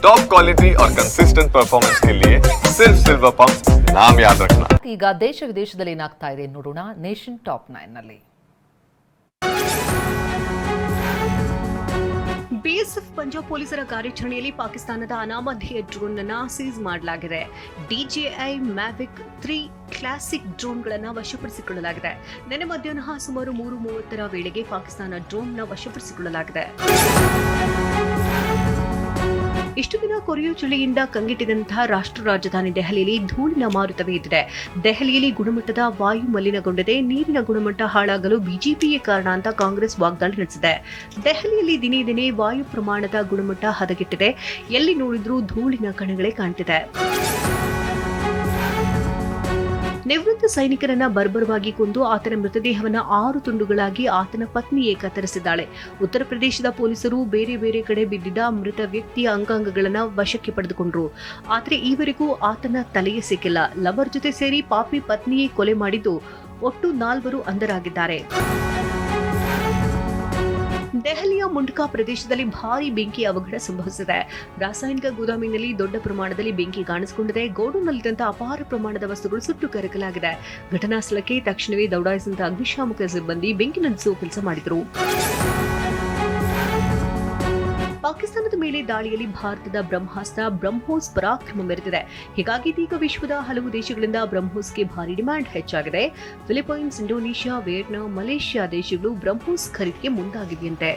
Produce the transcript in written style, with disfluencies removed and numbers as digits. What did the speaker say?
Top quality और consistent performance के लिए सिर्फ सिल्वर पंप नाम याद रखना। ಈಗ ದೇಶ ವಿದೇಶದಲ್ಲಿ ಏನಾಗ್ತಾ ಇದೆ ನೋಡೋಣ ನೇಷನ್ ಟಾಪ್ 9 ನಲ್ಲಿ. ಬಿಎಸ್ಎಫ್ ಪಂಜಾಬ್ ಪೊಲೀಸರ ಕಾರ್ಯಾಚರಣೆಯಲ್ಲಿ ಪಾಕಿಸ್ತಾನದ ಅನಾಮಧೇಯ ಡ್ರೋನ್ ಅನ್ನು ಸೀಸ್ ಮಾಡಲಾಗಿದೆ. DJI Mavic 3 ಕ್ಲಾಸಿಕ್ ಡ್ರೋನ್ಗಳನ್ನು ವಶಪಡಿಸಿಕೊಳ್ಳಲಾಗಿದೆ. ನಿನ್ನೆ ಮಧ್ಯಾಹ್ನ ಸುಮಾರು 3:30 ವೇಳೆಗೆ ಪಾಕಿಸ್ತಾನ ಡ್ರೋನ್ನ ವಶಪಡಿಸಿಕೊಳ್ಳಲಾಗಿದೆ. ಇಷ್ಟು ದಿನ ಕೊರಿಯಾ ಚಳಿಯಿಂದ ಕಂಗೆಟ್ಟಿದಂತಹ ರಾಷ್ಟ್ರ ರಾಜಧಾನಿ ದೆಹಲಿಯಲ್ಲಿ ಧೂಳಿನ ಮಾರುತವೇ ಇದ್ದಿದೆ. ದೆಹಲಿಯಲ್ಲಿ ಗುಣಮಟ್ಟದ ವಾಯು ಮಲಿನಗೊಂಡಿದೆ. ನೀರಿನ ಗುಣಮಟ್ಟ ಹಾಳಾಗಲು ಬಿಜೆಪಿಯೇ ಕಾರಣ ಅಂತ ಕಾಂಗ್ರೆಸ್ ವಾಗ್ದಾಳಿ ನಡೆಸಿದೆ. ದೆಹಲಿಯಲ್ಲಿ ದಿನೇ ದಿನೇ ವಾಯು ಪ್ರಮಾಣದ ಗುಣಮಟ್ಟ ಹದಗೆಟ್ಟಿದೆ. ಎಲ್ಲಿ ನೋಡಿದ್ರೂ ಧೂಳಿನ ಕಣಗಳೇ ಕಾಣ್ತಿದೆ. ನಿವೃತ್ತ ಸೈನಿಕರನ್ನ ಬರ್ಬರವಾಗಿ ಕೊಂದು ಆತನ ಮೃತದೇಹವನ್ನು 6 ತುಂಡುಗಳಾಗಿ ಆತನ ಪತ್ನಿಯೇ ಕತ್ತರಿಸಿದ್ದಾಳೆ. ಉತ್ತರ ಪ್ರದೇಶದ ಪೊಲೀಸರು ಬೇರೆ ಬೇರೆ ಕಡೆ ಬಿದ್ದಿದ್ದ ಮೃತ ವ್ಯಕ್ತಿಯ ಅಂಗಾಂಗಗಳನ್ನು ವಶಕ್ಕೆ ಪಡೆದುಕೊಂಡರು. ಆದರೆ ಈವರೆಗೂ ಆತನ ತಲೆಯೇ ಸಿಕ್ಕಿಲ್ಲ. ಲವರ್ ಜೊತೆ ಸೇರಿ ಪಾಪಿ ಪತ್ನಿಯೇ ಕೊಲೆ ಮಾಡಿದ್ದು ಒಟ್ಟು 4 ಅಂಧರಾಗಿದ್ದಾರೆ. ದೆಹಲಿಯ ಮುಂಡ್ಕಾ ಪ್ರದೇಶದಲ್ಲಿ ಭಾರೀ ಬೆಂಕಿ ಅವಘಡ ಸಂಭವಿಸಿದೆ. ರಾಸಾಯನಿಕ ಗೋದಾಮಿನಲ್ಲಿ ದೊಡ್ಡ ಪ್ರಮಾಣದಲ್ಲಿ ಬೆಂಕಿ ಕಾಣಿಸಿಕೊಂಡಿದೆ. ಗೋಡೌನ್ನಲ್ಲಿದ್ದಂಥ ಅಪಾರ ಪ್ರಮಾಣದ ವಸ್ತುಗಳು ಸುಟ್ಟು ಕರಕಲಾಗಿದೆ. ಘಟನಾ ಸ್ಥಳಕ್ಕೆ ತಕ್ಷಣವೇ ದೌಡಾಯಿಸಿದ ಅಗ್ನಿಶಾಮಕ ಸಿಬ್ಬಂದಿ ಬೆಂಕಿ ನಂದಿಸುವ ಕೆಲಸ ಮಾಡಿದರು. ಪಾಕಿಸ್ತಾನದ ಮೇಲೆ ದಾಳಿಯಲ್ಲಿ ಭಾರತದ ಬ್ರಹ್ಮಾಸ್ತ್ರ ಬ್ರಹ್ಮೋಸ್ ಪರಾಕ್ರಮ ಮೆರೆದಿದೆ. ಹೀಗಾಗಿ ಇದೀಗ ವಿಶ್ವದ ಹಲವು ದೇಶಗಳಿಂದ ಬ್ರಹ್ಮೋಸ್ಗೆ ಭಾರಿ ಡಿಮ್ಯಾಂಡ್ ಹೆಚ್ಚಾಗಿದೆ. ಫಿಲಿಪೈನ್ಸ್, ಇಂಡೋನೇಷ್ಯಾ, ವಿಯೆಟ್ನಾಂ, ಮಲೇಷ್ಯಾ ದೇಶಗಳು ಬ್ರಹ್ಮೋಸ್ ಖರೀದಿಗೆ ಮುಂದಾಗಿವೆಯಂತೆ.